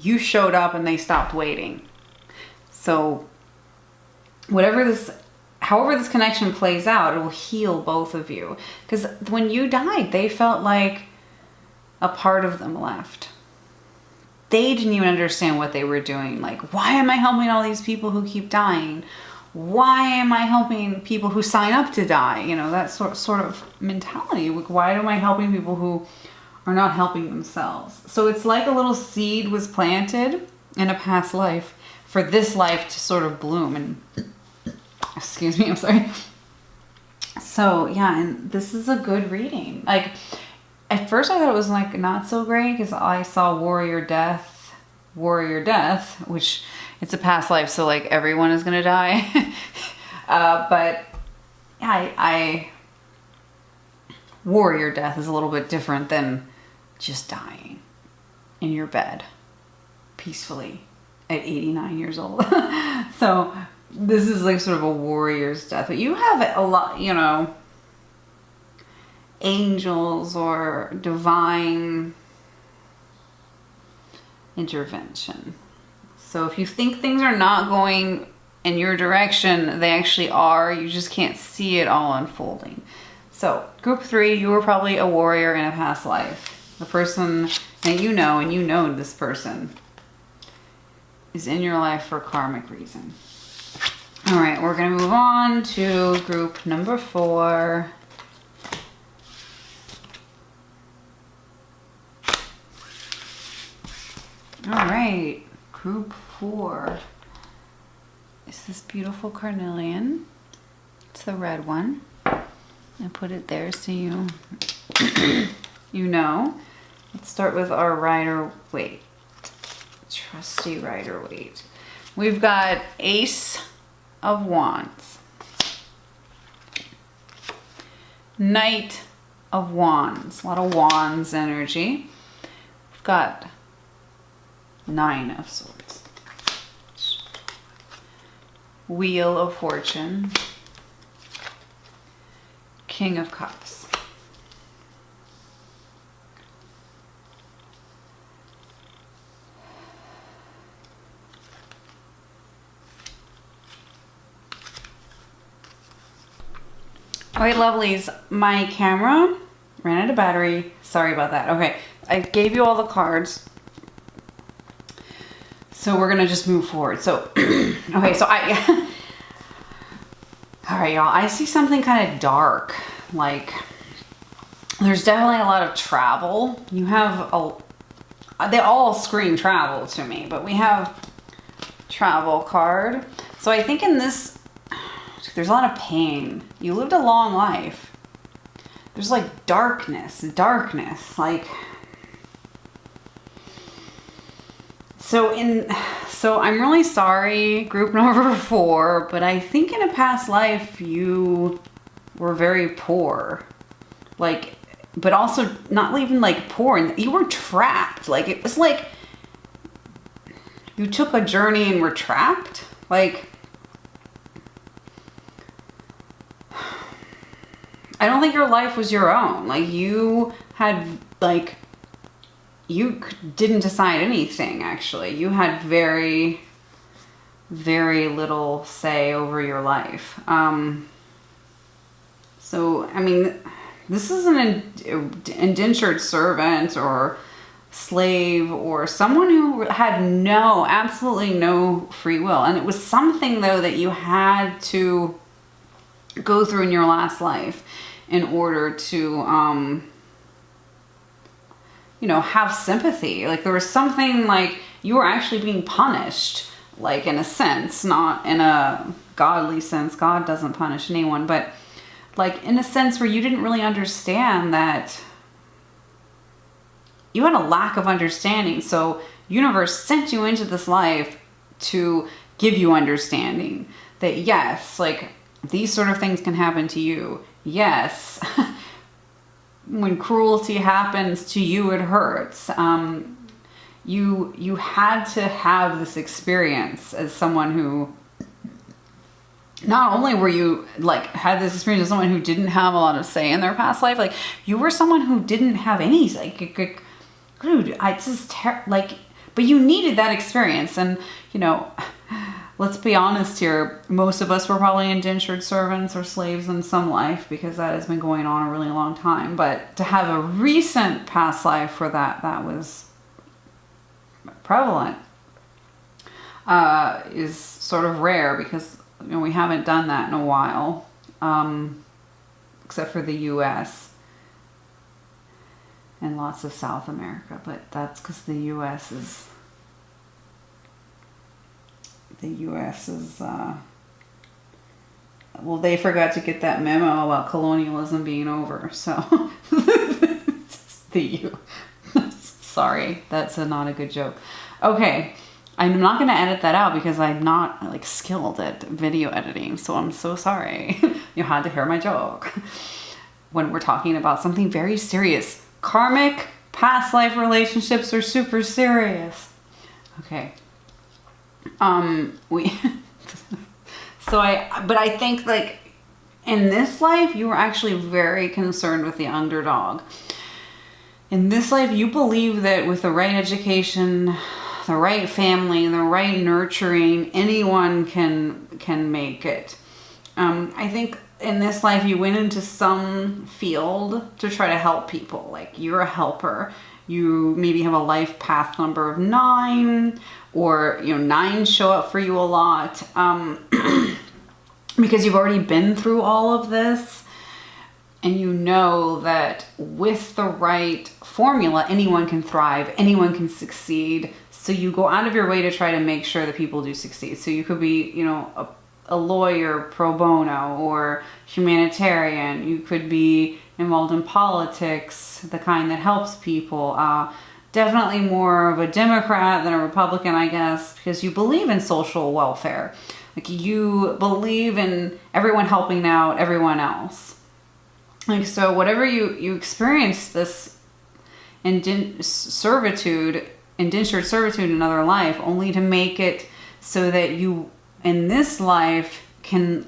Speaker 1: you showed up and they stopped waiting. So however this connection plays out, it will heal both of you. Because when you died, they felt like a part of them left. They didn't even understand what they were doing. Like, why am I helping all these people who keep dying? Why am I helping people who sign up to die? You know, that sort of mentality. Why am I helping people who are not helping themselves? So it's like a little seed was planted in a past life for this life to sort of bloom. And excuse me, I'm sorry. So yeah, and this is a good reading. Like, at first I thought it was like not so great because I saw warrior death, which it's a past life. So like everyone is going to die. But I warrior death is a little bit different than just dying in your bed peacefully at 89 years old. So this is like sort of a warrior's death, but you have a lot, you know, angels or divine intervention. So if you think things are not going in your direction, they actually are. You just can't see it all unfolding. So group 3, you were probably a warrior in a past life. The person that you know, and you know this person, is in your life for a karmic reason. All right, we're going to move on to group number 4. All right, group 4 is this beautiful Carnelian. It's the red one. I put it there so you you know. Let's start with our Rider-Waite. Trusty Rider-Waite. We've got Ace of Wands, Knight of Wands, a lot of Wands energy. We've got 9 of Swords, Wheel of Fortune, King of Cups. All right, lovelies, my camera ran out of battery. Sorry about that. Okay, I gave you all the cards. So we're gonna just move forward. So, okay, so all right, y'all, I see something kind of dark. Like, there's definitely a lot of travel. You have they all scream travel to me, but we have travel card. So I think in this, there's a lot of pain. You lived a long life. There's like darkness, like. So I'm really sorry, group number 4, but I think in a past life you were very poor. Like, but also not even like poor. You were trapped. Like, it was like you took a journey and were trapped. Like, I don't think your life was your own. Like you had, like, you didn't decide anything, actually. You had very, very little say over your life. So, I mean, this is an indentured servant or slave or someone who had absolutely no free will. And it was something, though, that you had to go through in your last life in order to, you know, have sympathy. Like there was something like you were actually being punished, like in a sense, not in a godly sense. God doesn't punish anyone, but like in a sense where you didn't really understand that. You had a lack of understanding. So universe sent you into this life to give you understanding that yes, like these sort of things can happen to you. Yes. When cruelty happens to you, it hurts. You had to have this experience as someone who, not only were you like had this experience as someone who didn't have a lot of say in their past life, like you were someone who didn't have any, like, dude, I just like, but you needed that experience. And you know, let's be honest here, most of us were probably indentured servants or slaves in some life, because that has been going on a really long time. But to have a recent past life where that was prevalent is sort of rare, because you know, we haven't done that in a while, except for the US and lots of South America. But that's because the US is well, they forgot to get that memo about colonialism being over. So sorry, that's not a good joke. Okay, I'm not going to edit that out because I'm not like skilled at video editing. So I'm so sorry. You had to hear my joke. When we're talking about something very serious, karmic past life relationships are super serious. Okay. But I think like in this life, you were actually very concerned with the underdog. In this life, you believe that with the right education, the right family, the right nurturing, anyone can make it. I think in this life, you went into some field to try to help people. Like you're a helper. You maybe have a life path number of 9, or 9 show up for you a lot, because you've already been through all of this, and you know that with the right formula, anyone can thrive, anyone can succeed. So you go out of your way to try to make sure that people do succeed. So you could be, a lawyer pro bono or humanitarian. You could be involved in politics, the kind that helps people. Definitely more of a Democrat than a Republican, I guess, because you believe in social welfare. Like you believe in everyone helping out everyone else. Like, so whatever you experience this indentured servitude in another life, only to make it so that you in this life can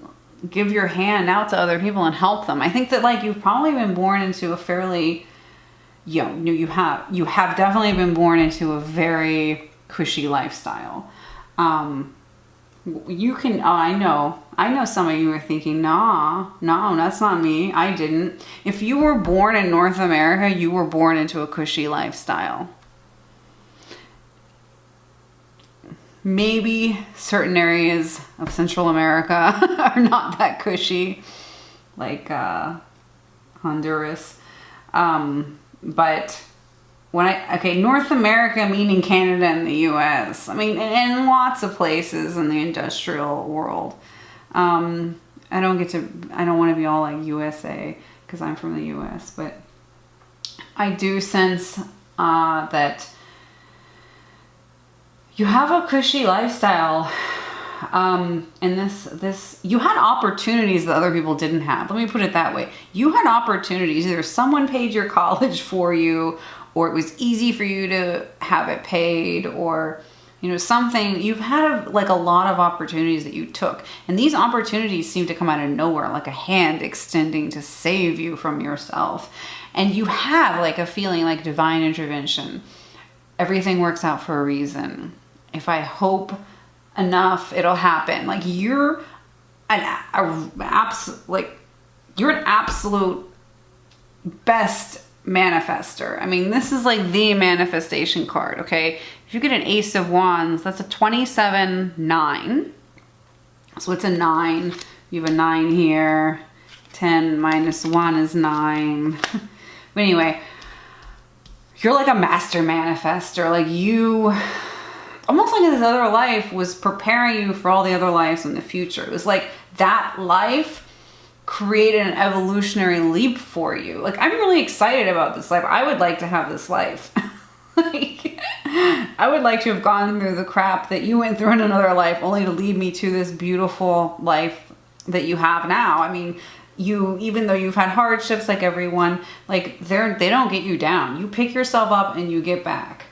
Speaker 1: give your hand out to other people and help them. I think that like you've probably been born into a fairly, you have definitely been born into a very cushy lifestyle. I know some of you are thinking, no, that's not me. I didn't. If you were born in North America, you were born into a cushy lifestyle. Maybe certain areas of Central America are not that cushy, like Honduras. But North America meaning Canada and the US. I mean, and lots of places in the industrial world. I don't want to be all like USA because I'm from the US, but I do sense that you have a cushy lifestyle. And this you had opportunities that other people didn't have. Let me put it that way. You had opportunities. Either someone paid your college for you, or it was easy for you to have it paid, or You know, something, you've had like a lot of opportunities that you took. And these opportunities seem to come out of nowhere, like a hand extending to save you from yourself. And you have like a feeling like divine intervention. Everything works out for a reason. If I hope enough, it'll happen. Like you're an absolute best manifester. I mean, this is like the manifestation card, okay? If you get an Ace of Wands, that's a 27-9. So it's a 9. You have a 9 here. 10 minus 1 is 9. But anyway, you're like a master manifester. Like you, almost like this other life was preparing you for all the other lives in the future. It was like that life created an evolutionary leap for you. Like, I'm really excited about this life. I would like to have this life. Like, I would like to have gone through the crap that you went through in another life only to lead me to this beautiful life that you have now. I mean, you, even though you've had hardships like everyone, like they don't get you down. You pick yourself up and you get back.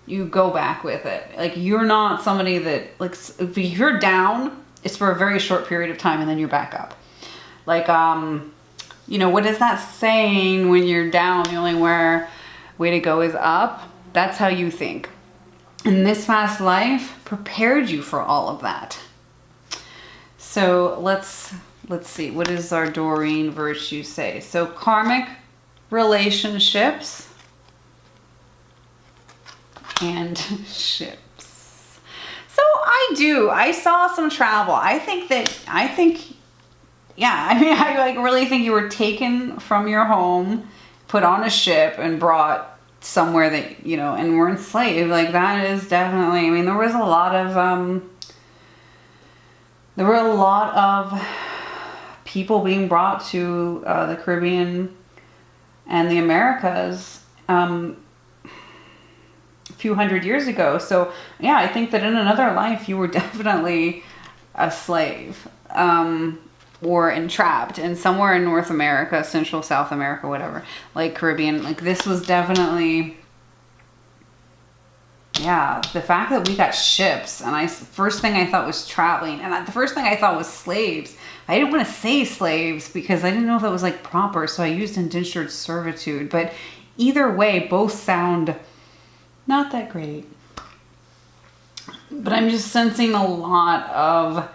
Speaker 1: You go back with it. Like, you're not somebody that, like, if you're down, it's for a very short period of time and then you're back up. Like, you know, what is that saying? When you're down, the only way to go is up. That's how you think. And this past life prepared you for all of that. So let's see. What does our Doreen virtue say? So karmic relationships and ships. So I saw some travel. Yeah, I mean, I like really think you were taken from your home, put on a ship, and brought somewhere that, you know, and were enslaved. Like, that is definitely, I mean, there were a lot of people being brought to the Caribbean and the Americas a few hundred years ago. So, yeah, I think that in another life, you were definitely a slave. Or entrapped, and somewhere in North America, Central, South America, whatever, like Caribbean, like this was definitely, yeah, the fact that we got ships, and first thing I thought was traveling, and the first thing I thought was slaves. I didn't want to say slaves because I didn't know if that was like proper, so I used indentured servitude, but either way, both sound not that great. But I'm just sensing a lot of,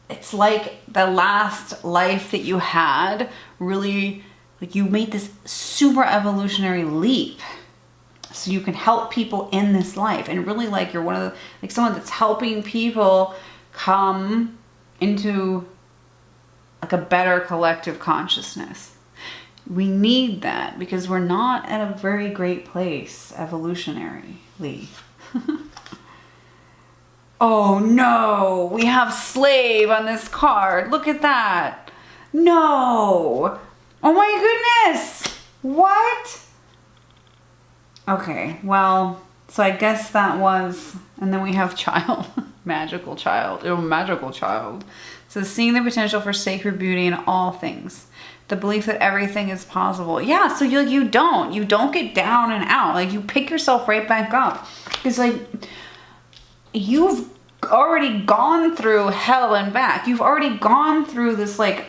Speaker 1: it's like the last life that you had really, like, you made this super evolutionary leap so you can help people in this life, and really, like, you're one of the, like, someone that's helping people come into like a better collective consciousness. We need that because we're not at a very great place evolutionarily. Oh no, we have slave on this card. Look at that. No. Oh my goodness. What? Okay, well, so I guess that was, and then we have child, magical child. Oh, magical child. So seeing the potential for sacred beauty in all things. The belief that everything is possible. Yeah, so you don't get down and out. Like, you pick yourself right back up. It's like, you've already gone through hell and back. You've already gone through this, like,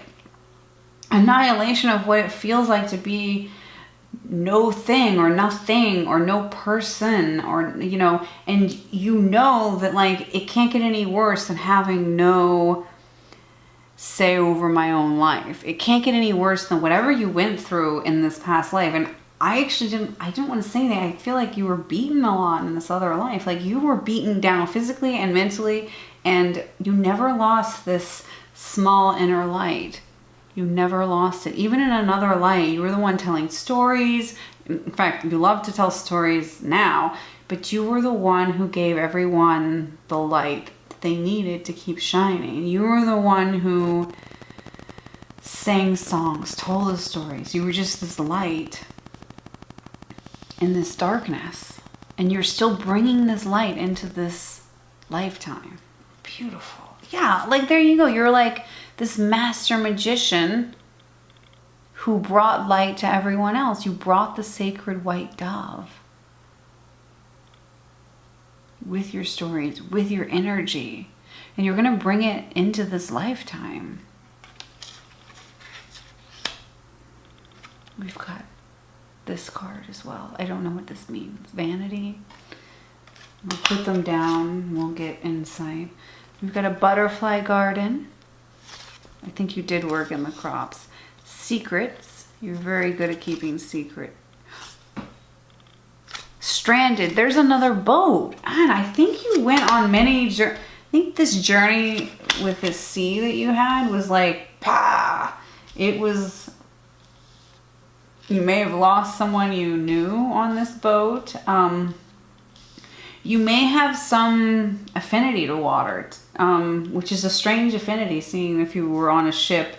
Speaker 1: annihilation of what it feels like to be no thing or nothing or no person, or, you know, and you know that, like, it can't get any worse than having no say over my own life. It can't get any worse than whatever you went through in this past life. And I didn't want to say that. I feel like you were beaten a lot in this other life. Like, you were beaten down physically and mentally, and you never lost this small inner light. You never lost it. Even in another light, you were the one telling stories. In fact, you love to tell stories now, but you were the one who gave everyone the light that they needed to keep shining. You were the one who sang songs, told the stories. You were just this light in this darkness, and you're still bringing this light into this lifetime. Beautiful. Yeah, like, there you go. You're like this master magician who brought light to everyone else. You brought the sacred white dove. with your stories, with your energy. And you're going to bring it into this lifetime. We've got this card as well. I don't know what this means. Vanity. We'll put them down. We'll get insight. We've got a butterfly garden. I think you did work in the crops. Secrets. You're very good at keeping secret. Stranded. There's another boat. And I think you went on many... I think this journey with this sea that you had was like... It was... You may have lost someone you knew on this boat. You may have some affinity to water, which is a strange affinity, seeing if you were on a ship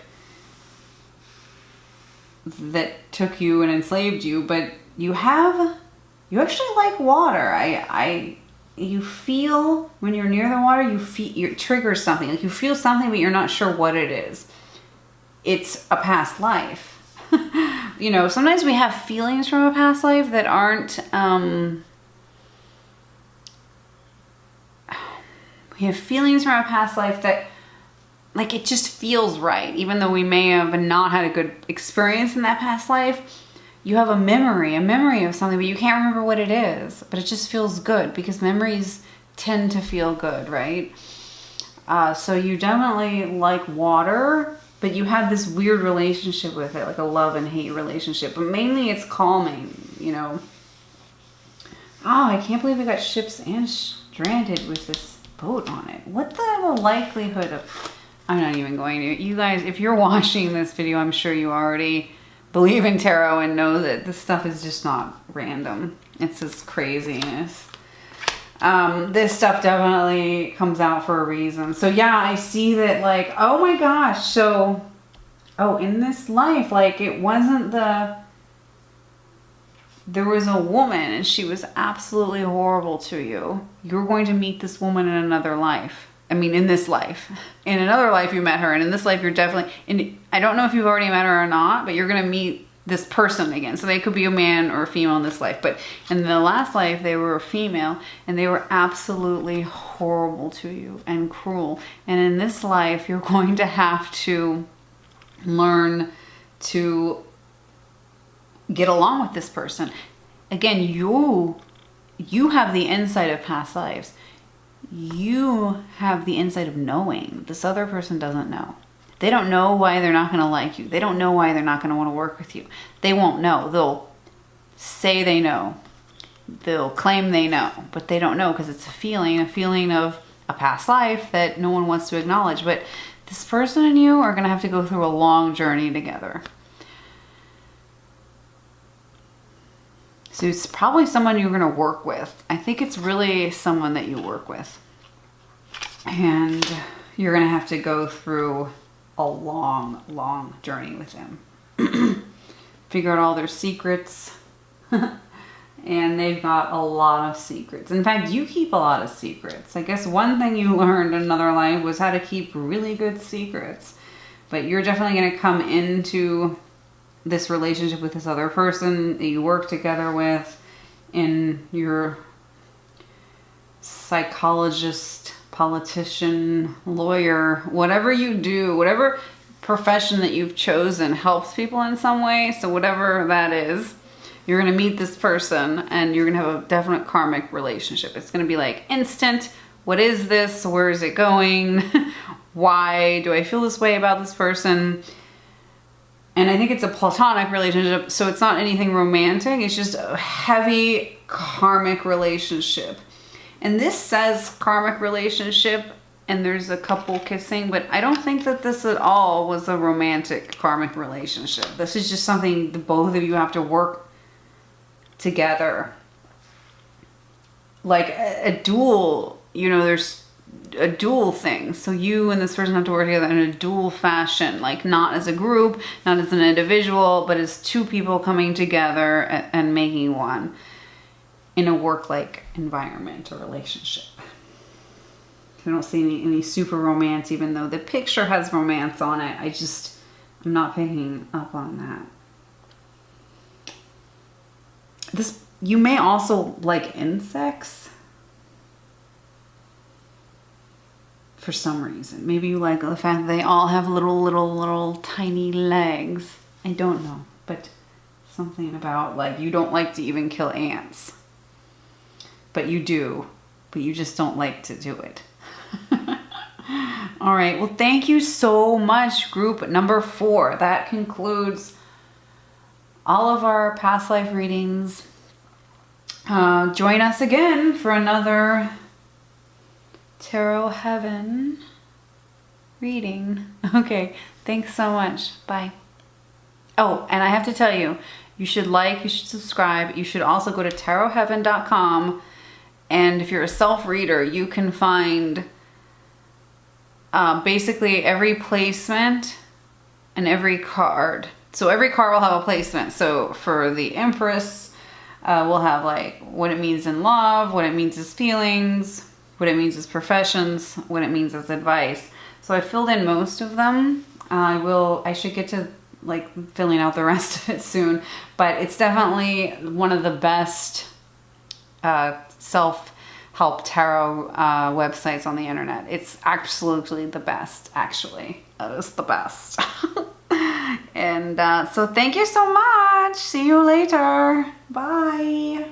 Speaker 1: that took you and enslaved you. But you actually like water. You feel when you're near the water, you trigger something. Like you feel something, but you're not sure what it is. It's a past life. You know, sometimes we have feelings from a past life that aren't, we have feelings from a past life that, like, it just feels right. Even though we may have not had a good experience in that past life, you have a memory of something, but you can't remember what it is. But it just feels good because memories tend to feel good, right? So you definitely like water, but you have this weird relationship with it, like a love and hate relationship. But mainly it's calming, you know. Oh, I can't believe we got ships and stranded with this boat on it. What the likelihood of... I'm not even going to... You guys, if you're watching this video, I'm sure you already believe in tarot and know that this stuff is just not random. It's just craziness. This stuff definitely comes out for a reason. So yeah, I see that, like, oh my gosh. So, in this life, like, it wasn't there was a woman and she was absolutely horrible to you. You're going to meet this woman in another life. I mean, in this life. In another life you met her, and in this life you're definitely... And I don't know if you've already met her or not, but you're going to meet this person again. So they could be a man or a female in this life. But in the last life, they were a female, and they were absolutely horrible to you and cruel. And in this life, you're going to have to learn to get along with this person. Again, you have the insight of past lives. You have the insight of knowing. This other person doesn't know. They don't know why they're not going to like you. They don't know why they're not going to want to work with you. They won't know. They'll say they know. They'll claim they know, but they don't know because it's a feeling of a past life that no one wants to acknowledge. But this person and you are going to have to go through a long journey together. So it's probably someone you're going to work with. I think it's really someone that you work with. And you're going to have to go through a long, long journey with them. Figure out all their secrets. And they've got a lot of secrets. In fact, you keep a lot of secrets. I guess one thing you learned in another life was how to keep really good secrets. But you're definitely going to come into this relationship with this other person that you work together with in your psychologist, politician, lawyer, whatever you do, whatever profession that you've chosen helps people in some way. So whatever that is, you're going to meet this person and you're going to have a definite karmic relationship. It's going to be like instant. What is this? Where is it going? Why do I feel this way about this person? And I think it's a platonic relationship, so it's not anything romantic. It's just a heavy karmic relationship. And this says karmic relationship, and there's a couple kissing, but I don't think that this at all was a romantic karmic relationship. This is just something the both of you have to work together. Like a dual, you know, there's a dual thing. So you and this person have to work together in a dual fashion, like not as a group, not as an individual, but as two people coming together and making one in a work-like environment or relationship. I don't see any super romance, even though the picture has romance on it. I'm not picking up on that. You may also like insects. for some reason. Maybe you like the fact that they all have little tiny legs. I don't know, but something about like you don't like to even kill ants. But you do, but you just don't like to do it. All right, well, thank you so much, group number 4. That concludes all of our past life readings. Join us again for another Tarot Heaven reading. Okay, thanks so much. Bye. Oh, and I have to tell you, you should like, you should subscribe. You should also go to tarotheaven.com. And if you're a self-reader, you can find basically every placement and every card. So every card will have a placement. So for the Empress, we'll have like what it means in love, what it means as feelings, what it means as professions, what it means as advice. So I filled in most of them. I should get to like filling out the rest of it soon, but it's definitely one of the best self-help tarot websites on the internet. It's absolutely the best, actually. It's the best. And so thank you so much. See you later. Bye.